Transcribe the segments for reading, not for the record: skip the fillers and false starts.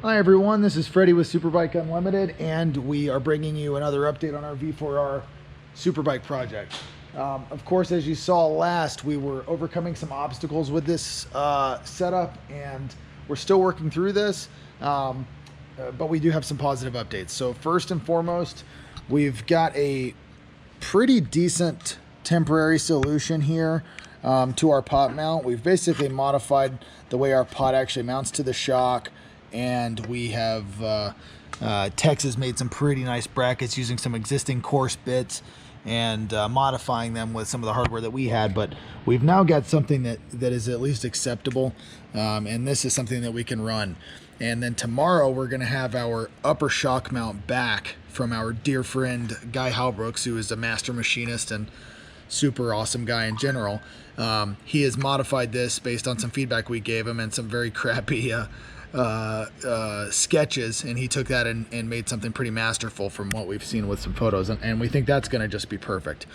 Hi everyone, this is Freddie with Superbike Unlimited, and we are bringing you another update on our V4R Superbike project. Of course, as you saw last, we were overcoming some obstacles with this setup, and we're still working through this, but we do have some positive updates. So first and foremost, we've got a pretty decent temporary solution here to our pot mount. We've basically modified the way our pot actually mounts to the shock, and we have Tex has made some pretty nice brackets using some existing Corse bits and modifying them with some of the hardware that we had. But we've now got something that is at least acceptable, and this is something that we can run. And then tomorrow we're going to have our upper shock mount back from our dear friend Guy Halbrooks, who is a master machinist and super awesome guy in general. He has modified this based on some feedback we gave him and some very crappy sketches, and he took that and made something pretty masterful from what we've seen with some photos, and we think that's going to just be perfect.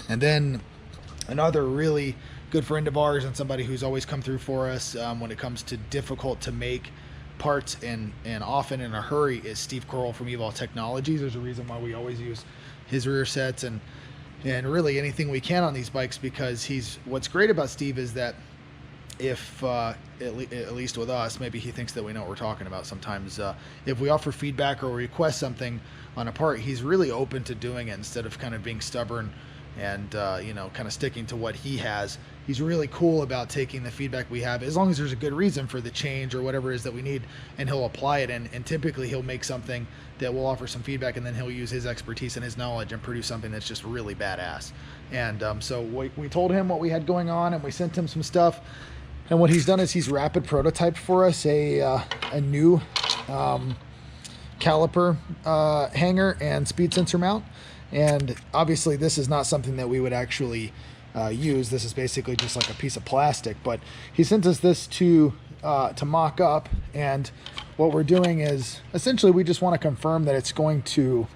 And then another really good friend of ours and somebody who's always come through for us when it comes to difficult to make parts and often in a hurry is Steve Corll from Evol Technologies. There's a reason why we always use his rear sets and really anything we can on these bikes, because what's great about Steve is that if at least with us, maybe he thinks that we know what we're talking about sometimes. If we offer feedback or request something on a part, he's really open to doing it instead of kind of being stubborn and you know, kind of sticking to what he has. He's really cool about taking the feedback we have, as long as there's a good reason for the change or whatever it is that we need, and he'll apply it. And typically he'll make something that will offer some feedback, and then he'll use his expertise and his knowledge and produce something that's just really badass. And so we told him what we had going on, and we sent him some stuff. And what he's done is he's rapid prototyped for us a new caliper hanger and speed sensor mount. And obviously this is not something that we would actually use. This is basically just like a piece of plastic, but he sent us this to mock up. And what we're doing is essentially we just want to confirm that it's going to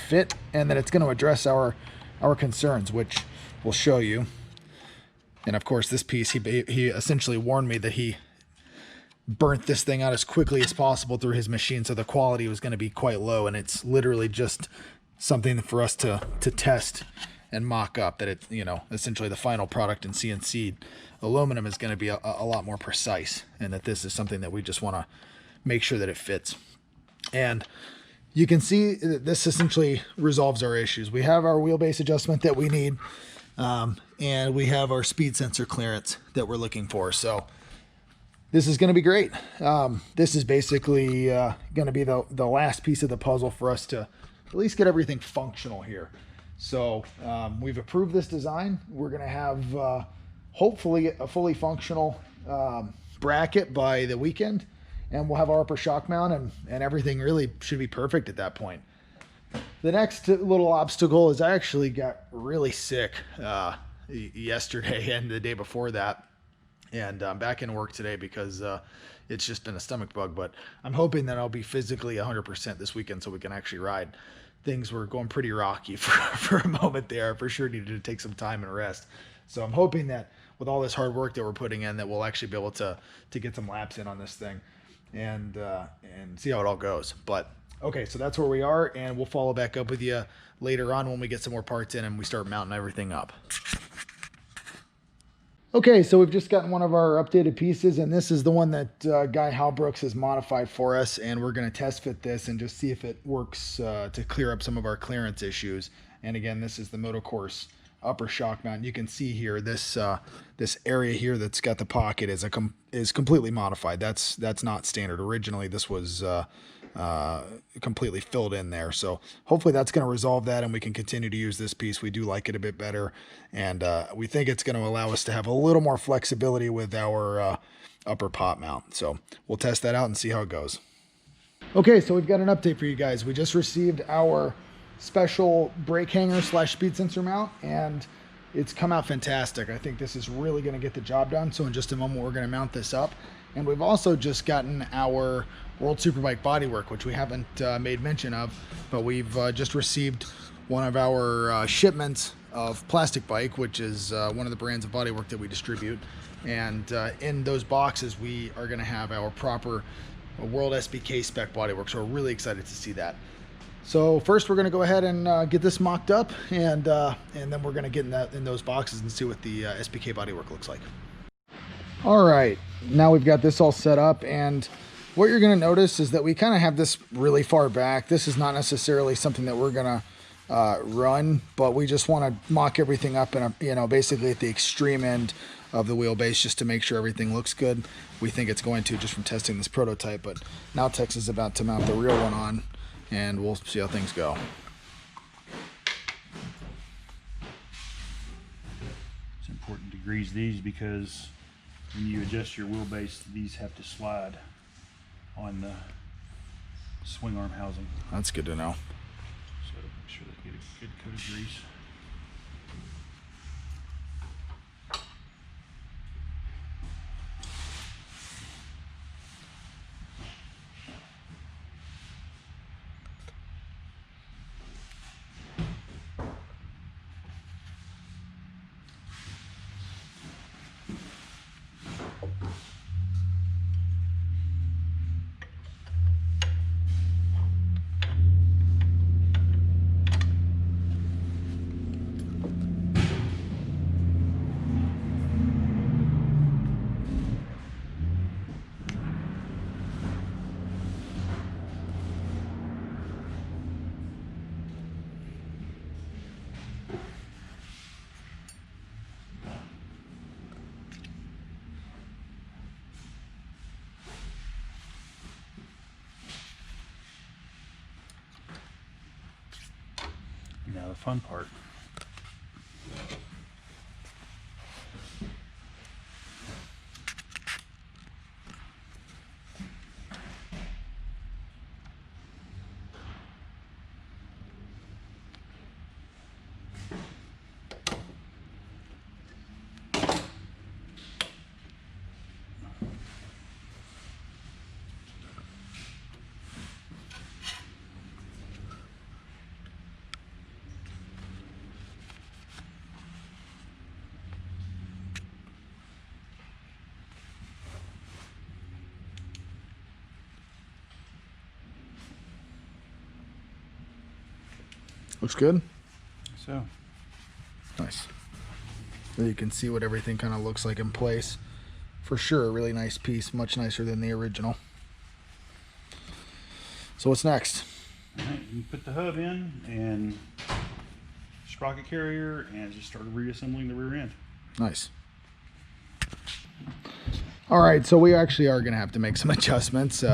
fit and that it's going to address our concerns, which we'll show you. And of course, this piece, he essentially warned me that he burnt this thing out as quickly as possible through his machine, so the quality was going to be quite low. And it's literally just something for us to test and mock up, that it, you know, essentially the final product in CNC aluminum is going to be a lot more precise, and that this is something that we just want to make sure that it fits. And you can see that this essentially resolves our issues. We have our wheelbase adjustment that we need. And we have our speed sensor clearance that we're looking for. So this is going to be great. This is basically going to be the last piece of the puzzle for us to at least get everything functional here. So we've approved this design. We're going to have hopefully a fully functional bracket by the weekend, and we'll have our upper shock mount, and everything really should be perfect at that point. The next little obstacle is I actually got really sick yesterday and the day before that, and I'm back in work today because it's just been a stomach bug. But I'm hoping that I'll be physically 100% this weekend so we can actually ride. Things were going pretty rocky for a moment there. For sure needed to take some time and rest. So I'm hoping that with all this hard work that we're putting in, that we'll actually be able to get some laps in on this thing and see how it all goes. But okay, so that's where we are, and we'll follow back up with you later on when we get some more parts in and we start mounting everything up. Okay, so we've just gotten one of our updated pieces, and this is the one that Guy Halbrooks has modified for us, and we're going to test fit this and just see if it works to clear up some of our clearance issues. And again, this is the Motocorse upper shock mount. You can see here this area here that's got the pocket is completely modified. That's not standard. Originally, this was completely filled in there. So hopefully that's going to resolve that, and we can continue to use this piece. We do like it a bit better, and we think it's going to allow us to have a little more flexibility with our upper pot mount. So we'll test that out and see how it goes. Okay, so we've got an update for you guys. We just received our special brake hanger / speed sensor mount, and it's come out fantastic. I think this is really going to get the job done. So in just a moment, we're going to mount this up. And we've also just gotten our World Superbike bodywork, which we haven't made mention of, but we've just received one of our shipments of Plastic Bike, which is one of the brands of bodywork that we distribute. And in those boxes, we are going to have our proper a World SBK spec bodywork. So we're really excited to see that. So first we're going to go ahead and get this mocked up, and then we're going to get in those boxes and see what the SBK bodywork looks like. All right, now we've got this all set up, and what you're going to notice is that we kind of have this really far back. This is not necessarily something that we're going to run, but we just want to mock everything up in basically at the extreme end of the wheelbase, just to make sure everything looks good. We think it's going to, just from testing this prototype, but now Tex is about to mount the real one on, and we'll see how things go. It's important to grease these because when you adjust your wheelbase, these have to slide on the swing arm housing. That's good to know. So make sure they get a good coat of grease. Now the fun part. Looks good. So nice. There you can see what everything kind of looks like in place. For sure, a really nice piece, much nicer than the original. So what's next? all right, you put the hub in and sprocket carrier and just start reassembling the rear end. Nice. All right, so we actually are going to have to make some adjustments.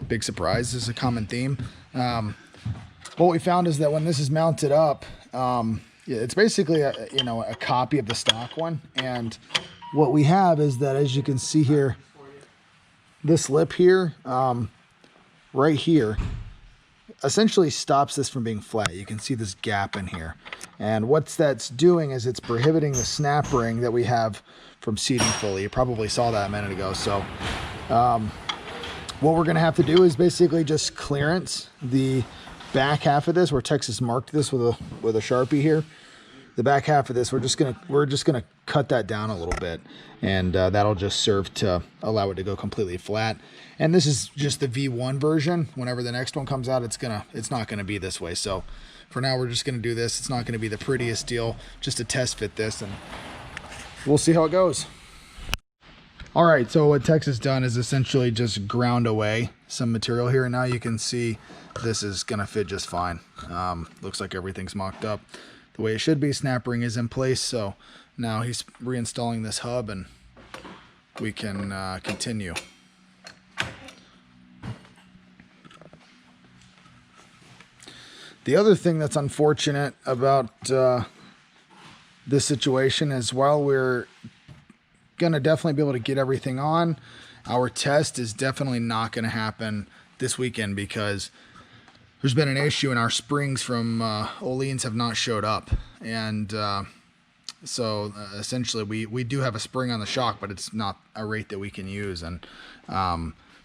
Big surprise. This is a common theme. What we found is that when this is mounted up, it's basically a copy of the stock one. And what we have is that, as you can see here, this lip here, right here, essentially stops this from being flat. You can see this gap in here. And what that's doing is it's prohibiting the snap ring that we have from seating fully. You probably saw that a minute ago. So what we're going to have to do is basically just clearance the back half of this, where Texas marked this with a Sharpie here. The back half of this, we're just gonna cut that down a little bit, and that'll just serve to allow it to go completely flat. And this is just the V1 version. Whenever the next one comes out, it's not gonna be this way. So for now, we're just gonna do this. It's not gonna be the prettiest deal, just to test fit this, and we'll see how it goes. All right, so what Tex has done is essentially just ground away some material here, and now you can see this is gonna fit just fine. Looks like everything's mocked up the way it should be. Snap ring is in place, so now he's reinstalling this hub and we can continue. The other thing that's unfortunate about this situation is, while we're gonna definitely be able to get everything on, our test is definitely not gonna happen this weekend because there's been an issue and our springs from Ohlins have not showed up. And so essentially we do have a spring on the shock, but it's not a rate that we can use. And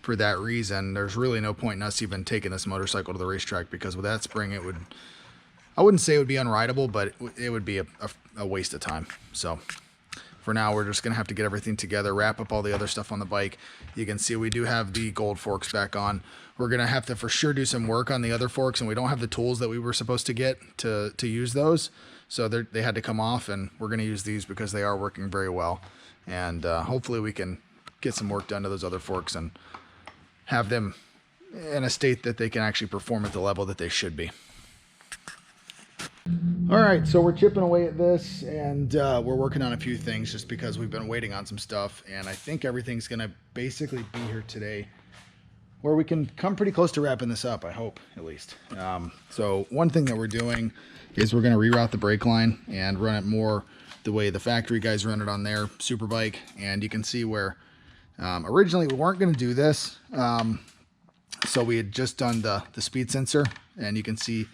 for that reason, there's really no point in us even taking this motorcycle to the racetrack, because with that spring, I wouldn't say it would be unrideable, but it would be a waste of time. So for now, we're just going to have to get everything together, wrap up all the other stuff on the bike. You can see we do have the gold forks back on. We're going to have to for sure do some work on the other forks, and we don't have the tools that we were supposed to get to use those. So they had to come off, and we're going to use these because they are working very well. And hopefully we can get some work done to those other forks and have them in a state that they can actually perform at the level that they should be. All right, so we're chipping away at this, and we're working on a few things just because we've been waiting on some stuff, and I think everything's gonna basically be here today where we can come pretty close to wrapping this up, I hope, at least. So one thing that we're doing is we're gonna reroute the brake line and run it more the way the factory guys run it on their Superbike, and you can see where originally we weren't gonna do this. So we had just done the speed sensor, and you can see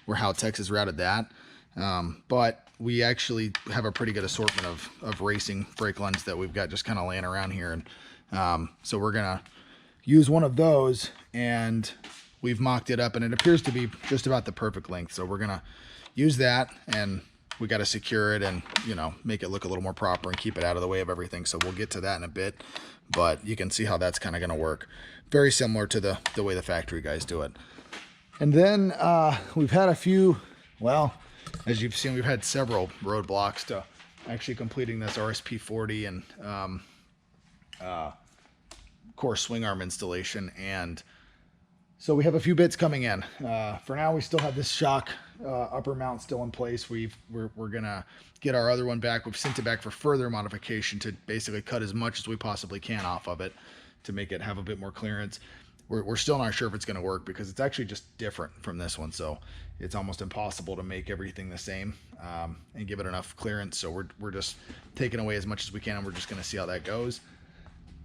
where how Texas routed that. But we actually have a pretty good assortment of racing brake lines that we've got just kind of laying around here. And so we're gonna use one of those, and we've mocked it up, and it appears to be just about the perfect length. So we're gonna use that, and we got to secure it and, you know, make it look a little more proper and keep it out of the way of everything. So we'll get to that in a bit, but you can see how that's kind of going to work. Very similar to the way the factory guys do it. And then we've had a few, well, as you've seen, we've had several roadblocks to actually completing this RSP40 and Corse Swingarm installation. And so we have a few bits coming in. For now, we still have this shock upper mount still in place. We're gonna get our other one back. We've sent it back for further modification to basically cut as much as we possibly can off of it to make it have a bit more clearance. We're still not sure if it's gonna work because it's actually just different from this one. So it's almost impossible to make everything the same and give it enough clearance. So we're just taking away as much as we can, and we're just gonna see how that goes.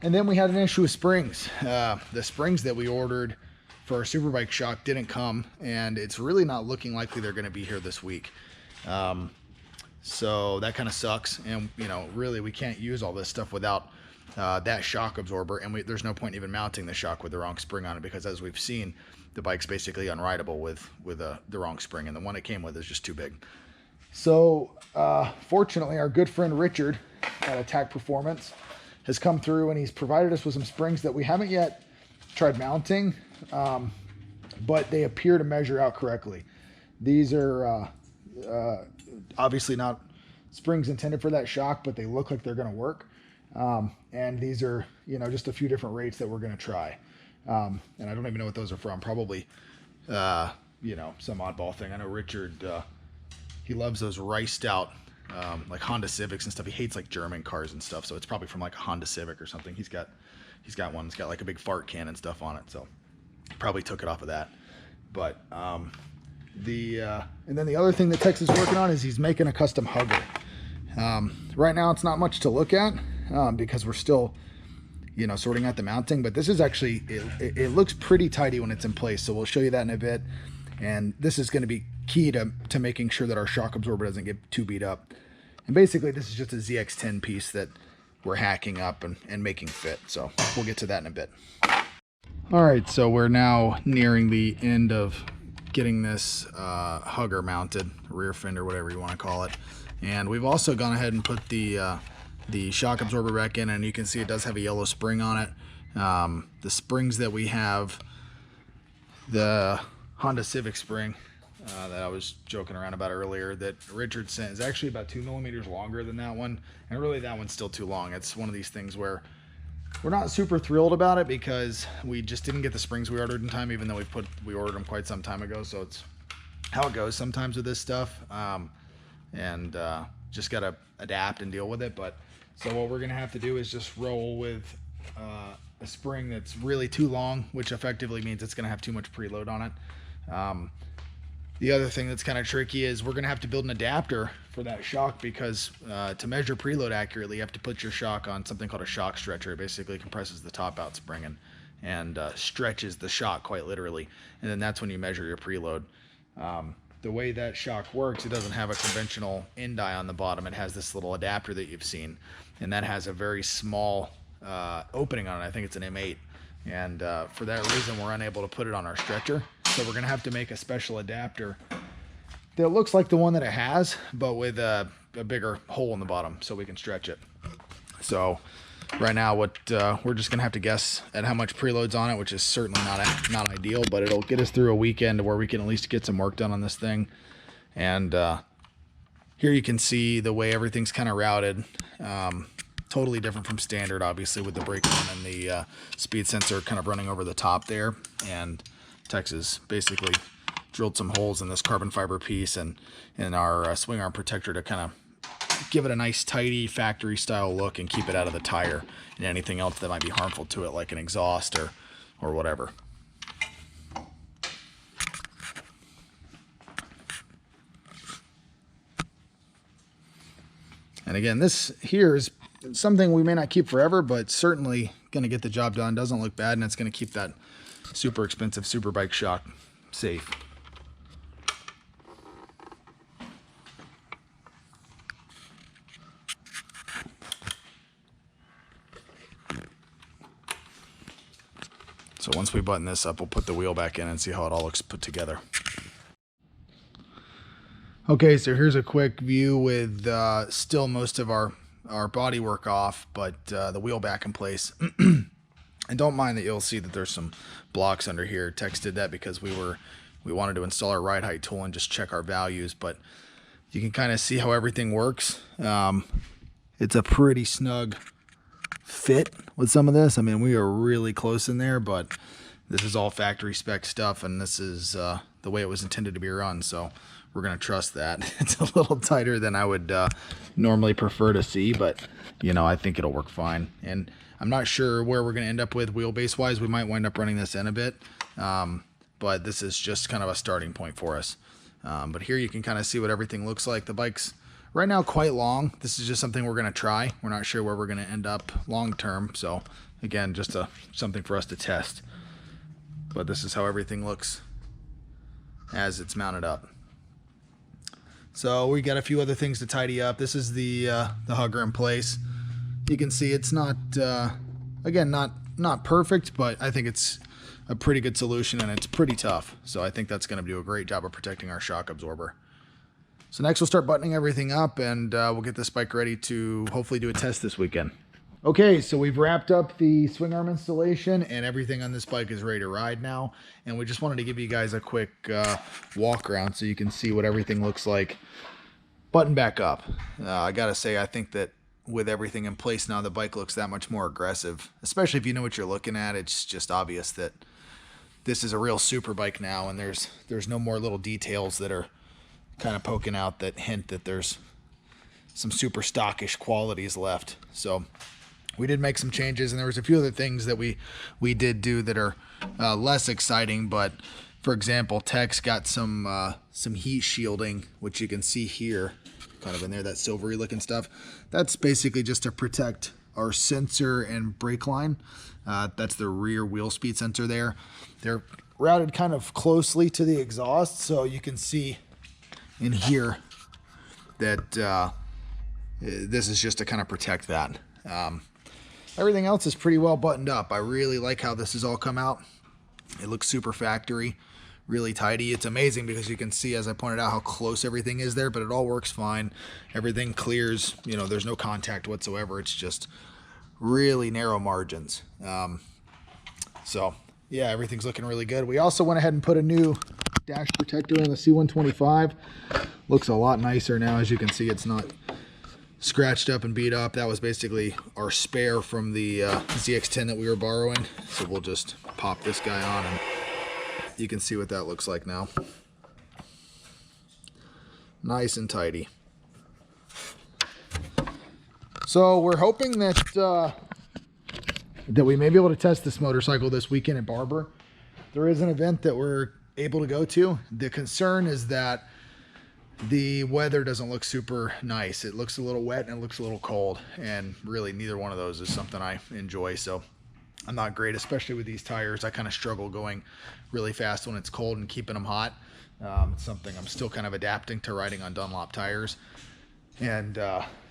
And then we had an issue with springs. The springs that we ordered for our Superbike shock didn't come, and it's really not looking likely they're going to be here this week. So that kind of sucks, and you know, really we can't use all this stuff without that shock absorber, and there's no point even mounting the shock with the wrong spring on it, because as we've seen, the bike's basically unrideable with the wrong spring, and the one it came with is just too big. So fortunately, our good friend Richard at Attack Performance has come through, and he's provided us with some springs that we haven't yet tried mounting, but they appear to measure out correctly. These are obviously not springs intended for that shock, but they look like they're going to work. And these are, you know, just a few different rates that we're going to try. And I don't even know what those are from. Probably, you know, some oddball thing. I know Richard, he loves those riced out, like Honda Civics and stuff. He hates like German cars and stuff. So it's probably from like a Honda Civic or something. He's got one that's got like a big fart can and stuff on it. So probably took it off of that. But and then the other thing that Tex is working on is he's making a custom hugger. Right now it's not much to look at because we're still, you know, sorting out the mounting, but this is actually, it looks pretty tidy when it's in place. So we'll show you that in a bit. And this is going to be key to making sure that our shock absorber doesn't get too beat up. And basically this is just a ZX10 piece that we're hacking up and making fit. So we'll get to that in a bit. All right, so we're now nearing the end of getting this hugger mounted, rear fender, whatever you want to call it. And we've also gone ahead and put the shock absorber back in, and you can see it does have a yellow spring on it. The springs that we have, the Honda Civic spring that I was joking around about earlier that Richard sent is actually about 2 millimeters longer than that one, and really that one's still too long. It's one of these things where we're not super thrilled about it because we just didn't get the springs we ordered in time, even though we ordered them quite some time ago. So it's how it goes sometimes with this stuff, and just gotta adapt and deal with it. But so what we're gonna have to do is just roll with a spring that's really too long, which effectively means it's gonna have too much preload on it. The other thing that's kind of tricky is we're going to have to build an adapter for that shock because to measure preload accurately, you have to put your shock on something called a shock stretcher. It basically compresses the top out spring and stretches the shock quite literally. And then that's when you measure your preload. The way that shock works, it doesn't have a conventional end eye on the bottom. It has this little adapter that you've seen, and that has a very small opening on it. I think it's an M8. And for that reason, we're unable to put it on our stretcher. So we're gonna have to make a special adapter that looks like the one that it has, but with a a bigger hole in the bottom so we can stretch it. So right now what we're just gonna have to guess at how much preload's on it, which is certainly not ideal, but it'll get us through a weekend where we can at least get some work done on this thing. And here you can see the way everything's kind of routed. Totally different from standard, obviously, with the brake line and the speed sensor kind of running over the top there. And Texas basically drilled some holes in this carbon fiber piece and in our swing arm protector to kind of give it a nice tidy factory style look and keep it out of the tire and anything else that might be harmful to it, like an exhaust or whatever. And again, this here is something we may not keep forever, but certainly going to get the job done. Doesn't look bad, and it's going to keep that super expensive Superbike shock safe. So once we button this up, we'll put the wheel back in and see how it all looks put together. Okay, so here's a quick view with still most of our body work off, but the wheel back in place. And don't mind that you'll see that there's some blocks under here. Tex did that because we wanted to install our ride height tool and just check our values, but you can kind of see how everything works. It's a pretty snug fit with some of this. I mean, we are really close in there, but this is all factory spec stuff, and this is the way it was intended to be run, so we're going to trust that. It's a little tighter than I would normally prefer to see, but you know, I think it'll work fine. And I'm not sure where we're going to end up with wheelbase wise. We might wind up running this in a bit, but this is just kind of a starting point for us. But here you can kind of see what everything looks like. The bike's right now quite long. This is just something we're going to try. We're not sure where we're going to end up long term, so again, just something for us to test. But this is how everything looks as it's mounted up. So we got a few other things to tidy up. This is the hugger in place. You can see it's not, again, not perfect, but I think it's a pretty good solution, and it's pretty tough. So I think that's going to do a great job of protecting our shock absorber. So next we'll start buttoning everything up, and we'll get this bike ready to hopefully do a test this weekend. Okay, so we've wrapped up the swing arm installation, and everything on this bike is ready to ride now. And we just wanted to give you guys a quick walk around so you can see what everything looks like button back up. I gotta say, I think that with everything in place now, the bike looks that much more aggressive, especially if you know what you're looking at. It's just obvious that this is a real super bike now, and there's no more little details that are kind of poking out that hint that there's some super stockish qualities left. So we did make some changes, and there was a few other things that we did do that are less exciting. But for example, Tex got some heat shielding, which you can see here, kind of in there, that silvery looking stuff. That's basically just to protect our sensor and brake line. That's the rear wheel speed sensor there. They're routed kind of closely to the exhaust, so you can see in here that this is just to kind of protect that. Everything else is pretty well buttoned up. I really like how this has all come out. It looks super factory, really tidy. It's amazing because you can see, as I pointed out, how close everything is there, but it all works fine. Everything clears, you know, there's no contact whatsoever. It's just really narrow margins. So yeah, everything's looking really good. We also went ahead and put a new dash protector on the C125. Looks a lot nicer now. As you can see, it's not scratched up and beat up. That was basically our spare from the ZX-10 that we were borrowing. So we'll just pop this guy on, and you can see what that looks like now. Nice and tidy. So we're hoping that that we may be able to test this motorcycle this weekend at Barber. There is an event that we're able to go to. The concern is that the weather doesn't look super nice. It looks a little wet and it looks a little cold, and really neither one of those is something I enjoy. So I'm not great, especially with these tires. I kind of struggle going really fast when it's cold and keeping them hot. It's something I'm still kind of adapting to riding on Dunlop tires, and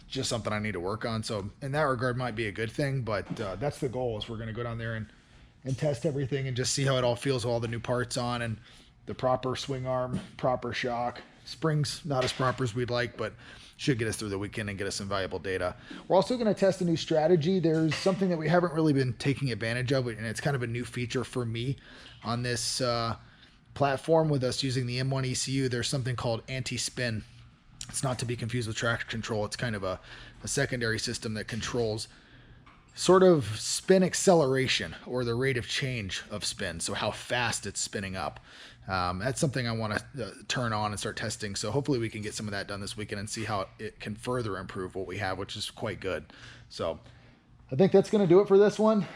just something I need to work on. So in that regard might be a good thing, but that's the goal, is we're going to go down there and test everything and just see how it all feels with all the new parts on, and the proper swing arm, proper shock. Springs not as proper as we'd like, but should get us through the weekend and get us some valuable data. We're also going to test a new strategy. There's something that we haven't really been taking advantage of, and it's kind of a new feature for me on this platform with us using the M1 ECU. There's something called anti-spin. It's not to be confused with traction control. It's kind of a secondary system that controls sort of spin acceleration, or the rate of change of spin, so how fast it's spinning up. That's something I want to turn on and start testing, so hopefully we can get some of that done this weekend and see how it can further improve what we have, which is quite good. So I think that's going to do it for this one.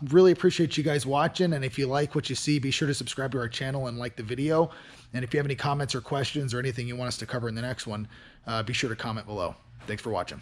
Really appreciate you guys watching, and if you like what you see, be sure to subscribe to our channel and like the video. And if you have any comments or questions or anything you want us to cover in the next one, be sure to comment below. Thanks for watching.